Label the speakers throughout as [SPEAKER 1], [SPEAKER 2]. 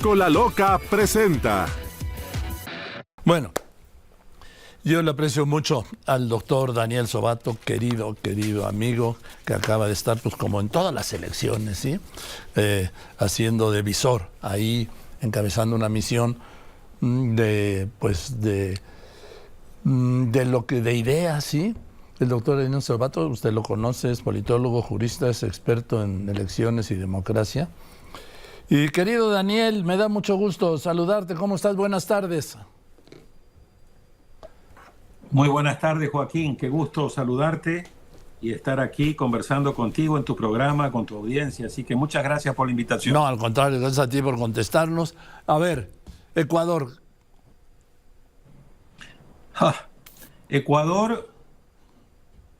[SPEAKER 1] Brócola Loca presenta.
[SPEAKER 2] Bueno, yo le aprecio mucho al doctor Daniel Sobato, querido amigo, que acaba de estar, pues como en todas las elecciones, ¿sí? Haciendo de visor, ahí encabezando una misión de ideas, ¿sí? El doctor Daniel Sobato, usted lo conoce, es politólogo, jurista, es experto en elecciones y democracia. Y querido Daniel, me da mucho gusto saludarte. ¿Cómo estás? Buenas tardes.
[SPEAKER 3] Muy buenas tardes, Joaquín. Qué gusto saludarte y estar aquí conversando contigo en tu programa, con tu audiencia. Así que muchas gracias por la invitación.
[SPEAKER 2] No, al contrario, gracias a ti por contestarnos. A ver, Ecuador.
[SPEAKER 3] Ecuador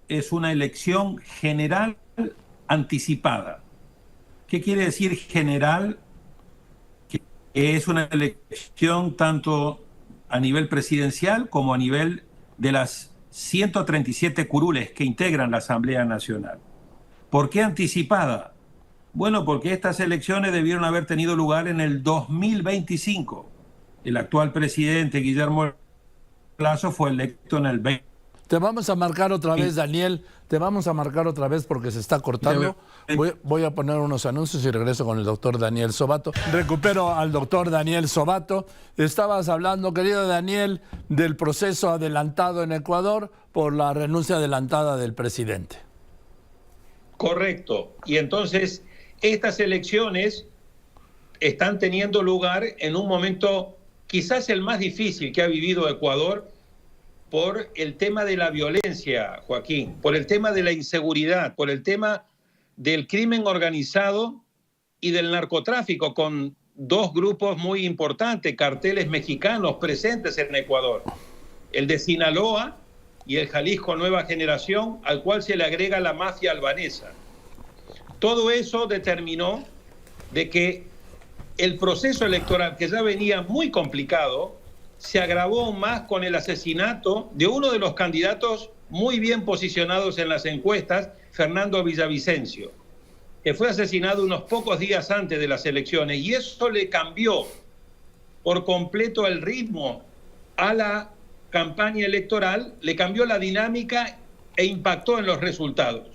[SPEAKER 3] es una elección general anticipada. ¿Qué quiere decir general? Que es una elección tanto a nivel presidencial como a nivel de las 137 curules que integran la Asamblea Nacional. ¿Por qué anticipada? Bueno, porque estas elecciones debieron haber tenido lugar en el 2025. El actual presidente, Guillermo Lasso, fue electo en el 20.
[SPEAKER 2] Te vamos a marcar otra vez, Daniel. Te vamos a marcar otra vez porque se está cortando. Voy a poner unos anuncios y regreso con el doctor Daniel Sobato. Recupero al doctor Daniel Sobato. Estabas hablando, querido Daniel, del proceso adelantado en Ecuador por la renuncia adelantada del presidente.
[SPEAKER 4] Correcto. Y entonces, estas elecciones están teniendo lugar en un momento quizás el más difícil que ha vivido Ecuador, por el tema de la violencia, Joaquín, por el tema de la inseguridad, por el tema del crimen organizado y del narcotráfico, con dos grupos muy importantes, carteles mexicanos presentes en Ecuador, el de Sinaloa y el Jalisco Nueva Generación, al cual se le agrega la mafia albanesa. Todo eso determinó de que el proceso electoral, que ya venía muy complicado, se agravó aún más con el asesinato de uno de los candidatos muy bien posicionados en las encuestas, Fernando Villavicencio, que fue asesinado unos pocos días antes de las elecciones, y eso le cambió por completo el ritmo a la campaña electoral, le cambió la dinámica e impactó en los resultados.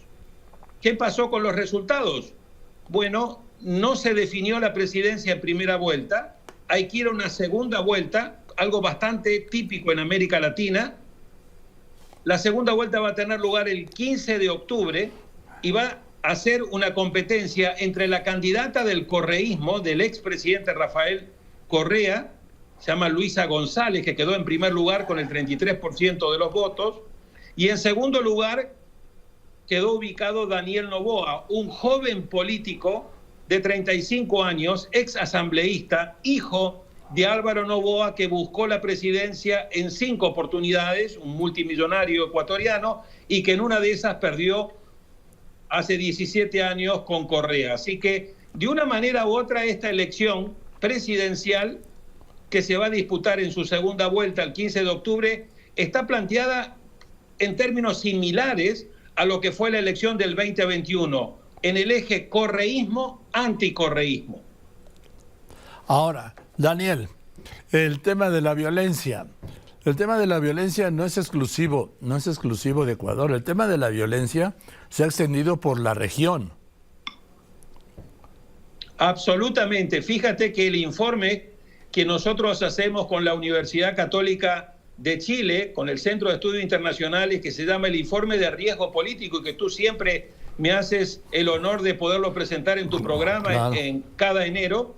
[SPEAKER 4] ¿Qué pasó con los resultados? Bueno, no se definió la presidencia en primera vuelta, hay que ir a una segunda vuelta, algo bastante típico en América Latina. La segunda vuelta va a tener lugar el 15 de octubre y va a ser una competencia entre la candidata del correísmo, del expresidente Rafael Correa, se llama Luisa González, que quedó en primer lugar con el 33% de los votos, y en segundo lugar quedó ubicado Daniel Noboa, un joven político de 35 años, ex asambleísta, hijo de Álvaro Noboa, que buscó la presidencia en 5 oportunidades, un multimillonario ecuatoriano, y que en una de esas perdió hace 17 años con Correa. Así que, de una manera u otra, esta elección presidencial, que se va a disputar en su segunda vuelta el 15 de octubre, está planteada en términos similares a lo que fue la elección del 2021, en el eje correísmo-anticorreísmo.
[SPEAKER 2] Ahora, Daniel, el tema de la violencia. El tema de la violencia no es exclusivo de Ecuador. El tema de la violencia se ha extendido por la región.
[SPEAKER 4] Absolutamente. Fíjate que el informe que nosotros hacemos con la Universidad Católica de Chile, con el Centro de Estudios Internacionales, que se llama el Informe de Riesgo Político, y que tú siempre me haces el honor de poderlo presentar en tu programa, claro, en cada enero.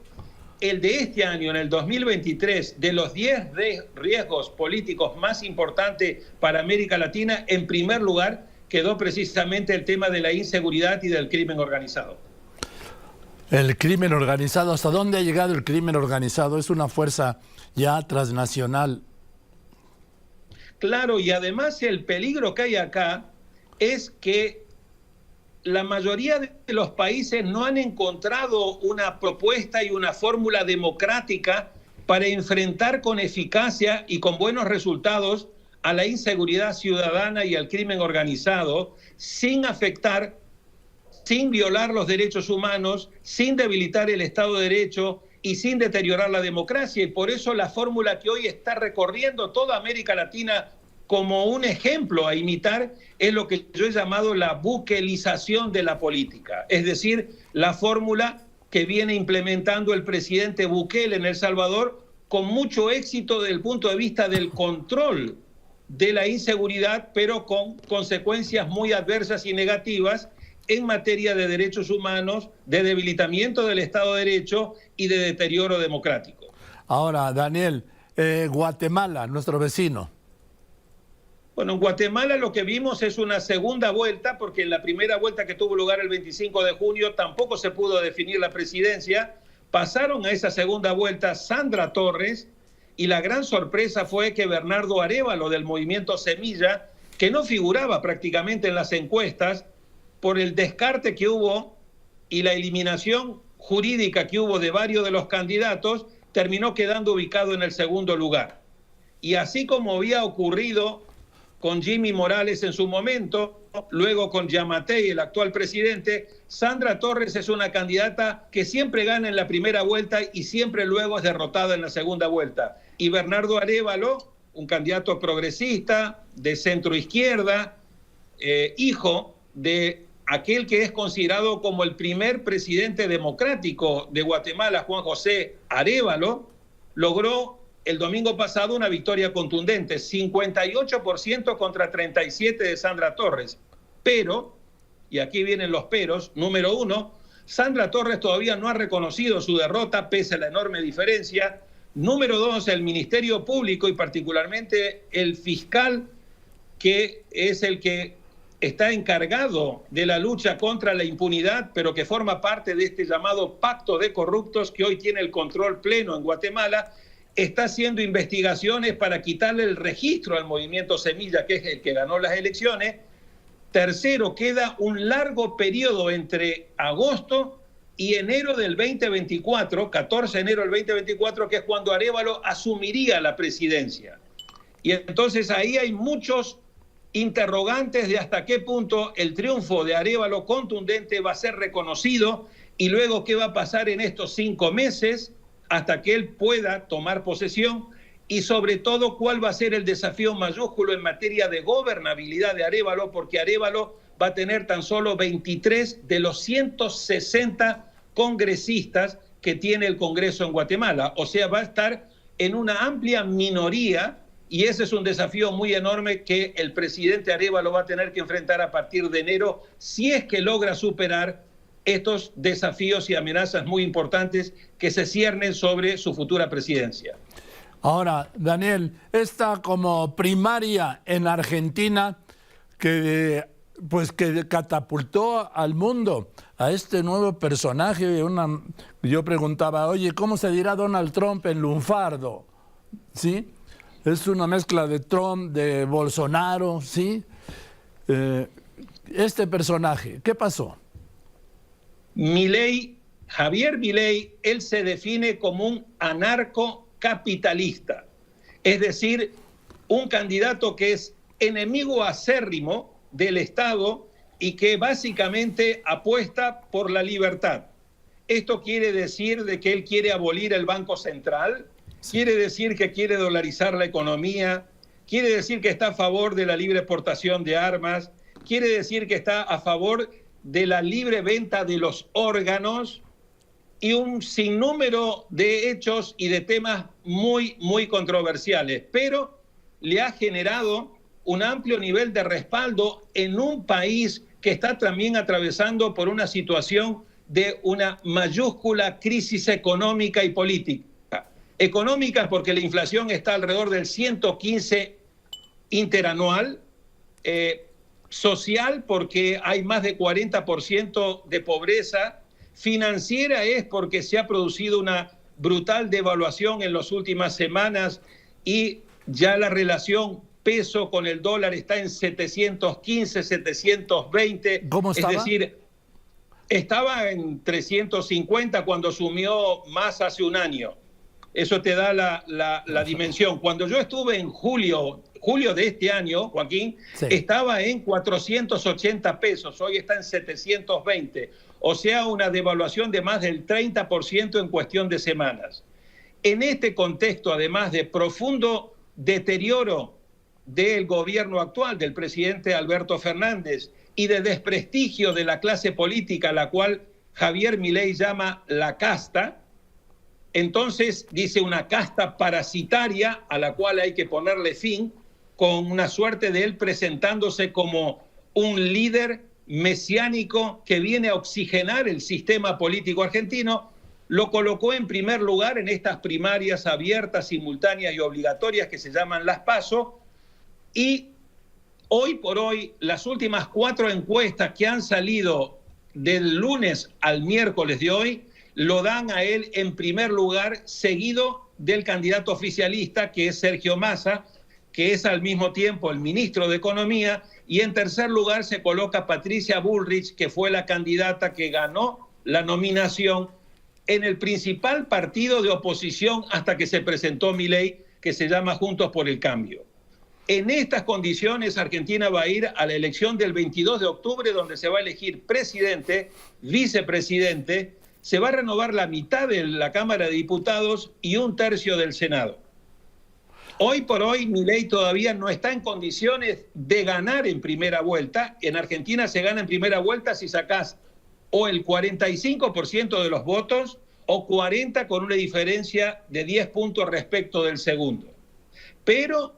[SPEAKER 4] El de este año, en el 2023, de los 10 riesgos políticos más importantes para América Latina, en primer lugar quedó precisamente el tema de la inseguridad y del crimen organizado.
[SPEAKER 2] El crimen organizado, ¿hasta dónde ha llegado el crimen organizado? Es una fuerza ya transnacional.
[SPEAKER 4] Claro, y además el peligro que hay acá es que la mayoría de los países no han encontrado una propuesta y una fórmula democrática para enfrentar con eficacia y con buenos resultados a la inseguridad ciudadana y al crimen organizado, sin afectar, sin violar los derechos humanos, sin debilitar el Estado de Derecho y sin deteriorar la democracia. Y por eso la fórmula que hoy está recorriendo toda América Latina como un ejemplo a imitar es lo que yo he llamado la buquelización de la política. Es decir, la fórmula que viene implementando el presidente Bukele en El Salvador con mucho éxito desde el punto de vista del control de la inseguridad, pero con consecuencias muy adversas y negativas en materia de derechos humanos, de debilitamiento del Estado de Derecho y de deterioro democrático.
[SPEAKER 2] Ahora, Daniel, Guatemala, nuestro vecino.
[SPEAKER 4] Bueno, en Guatemala lo que vimos es una segunda vuelta, porque en la primera vuelta que tuvo lugar el 25 de junio tampoco se pudo definir la presidencia. Pasaron a esa segunda vuelta Sandra Torres, y la gran sorpresa fue que Bernardo Arévalo del movimiento Semilla, que no figuraba prácticamente en las encuestas, por el descarte que hubo y la eliminación jurídica que hubo de varios de los candidatos, terminó quedando ubicado en el segundo lugar. Y así como había ocurrido con Jimmy Morales en su momento, luego con Yamatei, el actual presidente, Sandra Torres es una candidata que siempre gana en la primera vuelta y siempre luego es derrotada en la segunda vuelta. Y Bernardo Arévalo, un candidato progresista, de centro izquierda, hijo de aquel que es considerado como el primer presidente democrático de Guatemala, Juan José Arévalo, logró el domingo pasado una victoria contundente, 58% contra 37% de Sandra Torres. Pero, y aquí vienen los peros, número uno, Sandra Torres todavía no ha reconocido su derrota pese a la enorme diferencia. Número dos, el Ministerio Público y particularmente el fiscal, que es el que está encargado de la lucha contra la impunidad, pero que forma parte de este llamado pacto de corruptos que hoy tiene el control pleno en Guatemala, está haciendo investigaciones para quitarle el registro al movimiento Semilla, que es el que ganó las elecciones. Tercero, queda un largo periodo entre agosto y enero del 2024, 14 de enero del 2024, que es cuando Arévalo asumiría la presidencia. Y entonces ahí hay muchos interrogantes de hasta qué punto el triunfo de Arévalo contundente va a ser reconocido y luego qué va a pasar en estos 5 meses hasta que él pueda tomar posesión y sobre todo cuál va a ser el desafío mayúsculo en materia de gobernabilidad de Arévalo, porque Arévalo va a tener tan solo 23 de los 160 congresistas que tiene el Congreso en Guatemala. O sea, va a estar en una amplia minoría y ese es un desafío muy enorme que el presidente Arévalo va a tener que enfrentar a partir de enero si es que logra superar estos desafíos y amenazas muy importantes que se ciernen sobre su futura presidencia.
[SPEAKER 2] Ahora, Daniel, esta como primaria en Argentina que catapultó al mundo a este nuevo personaje. Yo preguntaba, oye, ¿cómo se dirá Donald Trump en lunfardo? ¿Sí? Es una mezcla de Trump, de Bolsonaro, ¿sí? Este personaje, ¿qué pasó?
[SPEAKER 4] Milei, Javier Milei, él se define como un anarcocapitalista, es decir, un candidato que es enemigo acérrimo del Estado y que básicamente apuesta por la libertad. Esto quiere decir de que él quiere abolir el Banco Central, quiere decir que quiere dolarizar la economía, quiere decir que está a favor de la libre exportación de armas, quiere decir que está a favor de la libre venta de los órganos y un sinnúmero de hechos y de temas muy, muy controversiales, pero le ha generado un amplio nivel de respaldo en un país que está también atravesando por una situación de una mayúscula crisis económica y política. Económica porque la inflación está alrededor del 115 interanual, social porque hay más de 40% de pobreza, financiera es porque se ha producido una brutal devaluación en las últimas semanas y ya la relación peso con el dólar está en 715, 720.
[SPEAKER 2] ¿Cómo estaba?
[SPEAKER 4] Es decir, estaba en 350 cuando sumió más hace un año. Eso te da la dimensión. Cuando yo estuve en julio de este año, Joaquín, sí, estaba en 480 pesos, hoy está en 720, o sea, una devaluación de más del 30% en cuestión de semanas. En este contexto, además de profundo deterioro del gobierno actual, del presidente Alberto Fernández, y de desprestigio de la clase política, la cual Javier Milei llama la casta, entonces dice una casta parasitaria a la cual hay que ponerle fin, con una suerte de él presentándose como un líder mesiánico que viene a oxigenar el sistema político argentino. Lo colocó en primer lugar en estas primarias abiertas, simultáneas y obligatorias que se llaman las PASO, y hoy por hoy las últimas 4 encuestas que han salido del lunes al miércoles de hoy lo dan a él en primer lugar, seguido del candidato oficialista, que es Sergio Massa, que es al mismo tiempo el ministro de Economía, y en tercer lugar se coloca Patricia Bullrich, que fue la candidata que ganó la nominación en el principal partido de oposición hasta que se presentó Milei, que se llama Juntos por el Cambio. En estas condiciones, Argentina va a ir a la elección del 22 de octubre, donde se va a elegir presidente, vicepresidente, se va a renovar la mitad de la Cámara de Diputados y 1/3 del Senado. Hoy por hoy, Milei todavía no está en condiciones de ganar en primera vuelta. En Argentina se gana en primera vuelta si sacás o el 45% de los votos o 40 con una diferencia de 10 puntos respecto del segundo. Pero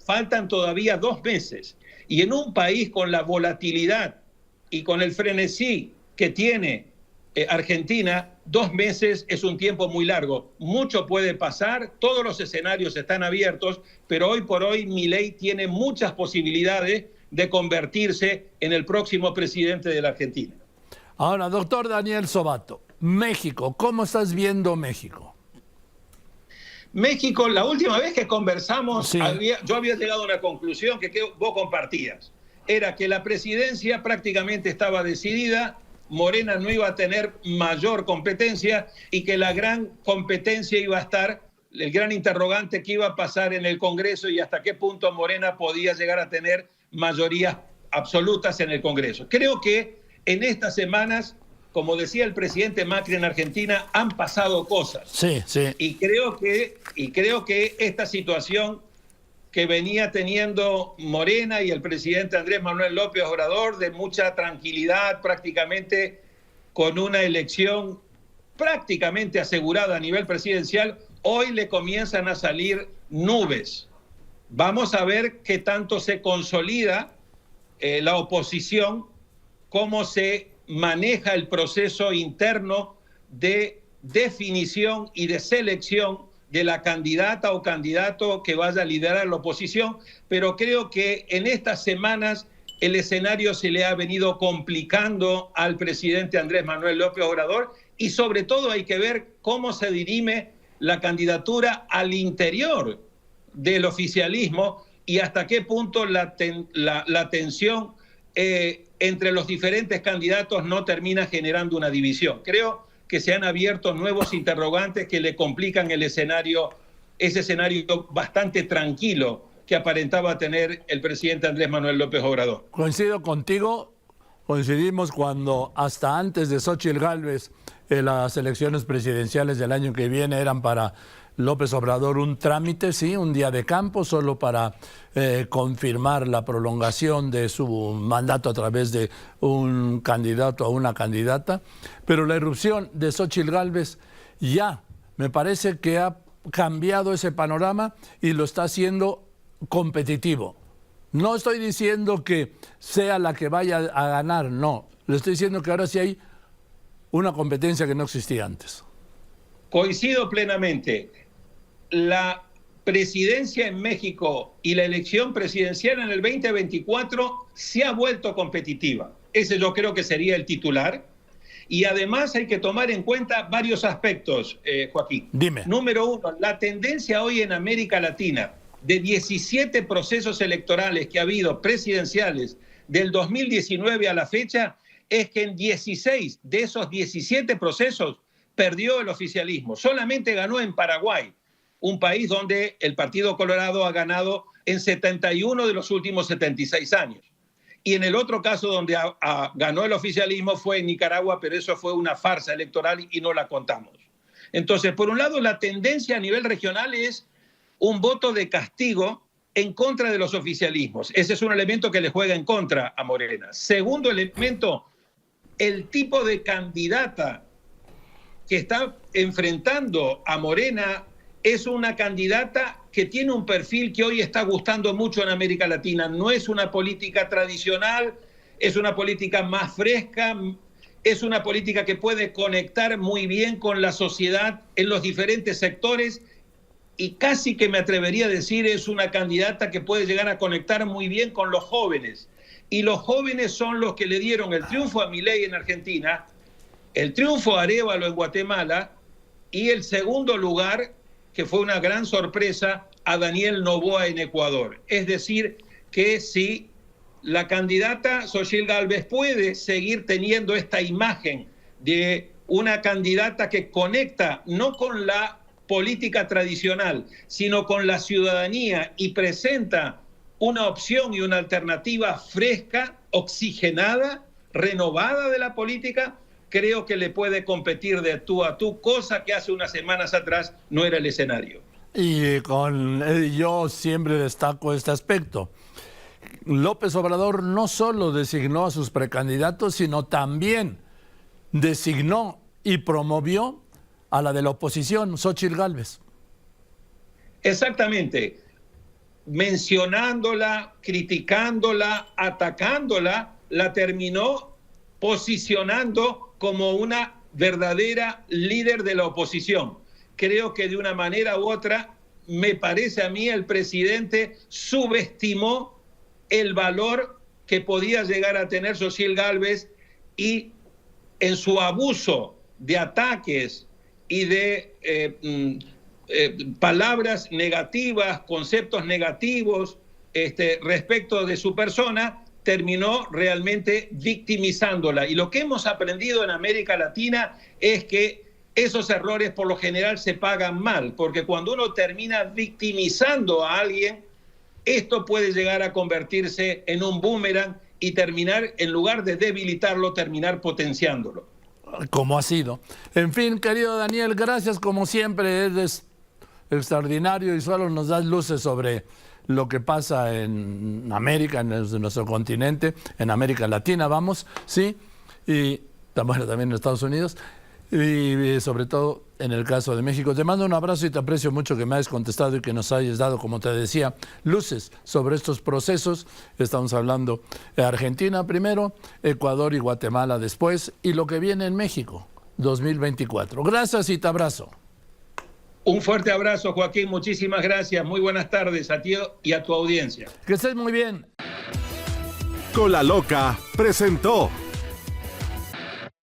[SPEAKER 4] faltan todavía 2 meses. Y en un país con la volatilidad y con el frenesí que tiene Argentina, 2 meses es un tiempo muy largo. Mucho puede pasar, todos los escenarios están abiertos, pero hoy por hoy Milei tiene muchas posibilidades de convertirse en el próximo presidente de la Argentina.
[SPEAKER 2] Ahora, doctor Daniel Sobato, México, ¿cómo estás viendo México?
[SPEAKER 4] México, la última vez que conversamos,
[SPEAKER 2] sí,
[SPEAKER 4] yo había llegado a una conclusión que vos compartías. Era que la presidencia prácticamente estaba decidida, Morena no iba a tener mayor competencia y que la gran competencia iba a estar, el gran interrogante que iba a pasar en el Congreso y hasta qué punto Morena podía llegar a tener mayorías absolutas en el Congreso. Creo que en estas semanas, como decía el presidente Macri en Argentina, han pasado cosas.
[SPEAKER 2] Sí, sí.
[SPEAKER 4] Y creo que esta situación que venía teniendo Morena y el presidente Andrés Manuel López Obrador, de mucha tranquilidad, prácticamente con una elección prácticamente asegurada a nivel presidencial, hoy le comienzan a salir nubes. Vamos a ver qué tanto se consolida la oposición, cómo se maneja el proceso interno de definición y de selección de la candidata o candidato que vaya a liderar la oposición, pero creo que en estas semanas el escenario se le ha venido complicando al presidente Andrés Manuel López Obrador y sobre todo hay que ver cómo se dirime la candidatura al interior del oficialismo y hasta qué punto la tensión entre los diferentes candidatos no termina generando una división. Creo que se han abierto nuevos interrogantes que le complican el escenario, ese escenario bastante tranquilo que aparentaba tener el presidente Andrés Manuel López Obrador.
[SPEAKER 2] Coincido contigo, coincidimos cuando hasta antes de Xóchitl Gálvez las elecciones presidenciales del año que viene eran para López Obrador un trámite, sí, un día de campo, solo para confirmar la prolongación de su mandato a través de un candidato o una candidata. Pero la irrupción de Xóchitl Gálvez ya me parece que ha cambiado ese panorama y lo está haciendo competitivo. No estoy diciendo que sea la que vaya a ganar, no. Le estoy diciendo que ahora sí hay una competencia que no existía antes.
[SPEAKER 4] Coincido plenamente. La presidencia en México y la elección presidencial en el 2024 se ha vuelto competitiva. Ese yo creo que sería el titular. Y además hay que tomar en cuenta varios aspectos, Joaquín.
[SPEAKER 2] Dime.
[SPEAKER 4] Número 1, la tendencia hoy en América Latina de 17 procesos electorales que ha habido presidenciales del 2019 a la fecha es que en 16 de esos 17 procesos perdió el oficialismo. Solamente ganó en Paraguay, un país donde el Partido Colorado ha ganado en 71 de los últimos 76 años. Y en el otro caso donde ganó el oficialismo fue en Nicaragua, pero eso fue una farsa electoral y no la contamos. Entonces, por un lado, la tendencia a nivel regional es un voto de castigo en contra de los oficialismos. Ese es un elemento que le juega en contra a Morena. Segundo elemento, el tipo de candidata que está enfrentando a Morena es una candidata que tiene un perfil que hoy está gustando mucho en América Latina. No es una política tradicional, es una política más fresca, es una política que puede conectar muy bien con la sociedad en los diferentes sectores y casi que me atrevería a decir es una candidata que puede llegar a conectar muy bien con los jóvenes. Y los jóvenes son los que le dieron el triunfo a Milei en Argentina, el triunfo a Arévalo en Guatemala y el segundo lugar, que fue una gran sorpresa, a Daniel Noboa en Ecuador. Es decir, que si la candidata Xochitl Gálvez puede seguir teniendo esta imagen de una candidata que conecta no con la política tradicional, sino con la ciudadanía y presenta una opción y una alternativa fresca, oxigenada, renovada de la política, creo que le puede competir de tú a tú, cosa que hace unas semanas atrás no era el escenario.
[SPEAKER 2] Y yo siempre destaco este aspecto. López Obrador no solo designó a sus precandidatos, sino también designó y promovió a la de la oposición, Xochitl Gálvez.
[SPEAKER 4] Exactamente. Mencionándola, criticándola, atacándola, la terminó posicionando como una verdadera líder de la oposición. Creo que de una manera u otra, me parece a mí, el presidente subestimó el valor que podía llegar a tener Xochitl Gálvez y en su abuso de ataques y de palabras negativas, conceptos negativos respecto de su persona, terminó realmente victimizándola. Y lo que hemos aprendido en América Latina es que esos errores por lo general se pagan mal, porque cuando uno termina victimizando a alguien, esto puede llegar a convertirse en un boomerang y terminar, en lugar de debilitarlo, terminar potenciándolo.
[SPEAKER 2] Como ha sido. En fin, querido Daniel, gracias como siempre, eres extraordinario y solo nos das luces sobre lo que pasa en América, en nuestro continente, en América Latina, vamos, sí, y bueno, también en Estados Unidos, y sobre todo en el caso de México. Te mando un abrazo y te aprecio mucho que me hayas contestado y que nos hayas dado, como te decía, luces sobre estos procesos. Estamos hablando de Argentina primero, Ecuador y Guatemala después, y lo que viene en México, 2024. Gracias y te abrazo.
[SPEAKER 4] Un fuerte abrazo, Joaquín. Muchísimas gracias. Muy buenas tardes a ti y a tu audiencia.
[SPEAKER 2] Que estés muy bien.
[SPEAKER 1] Con la Loca presentó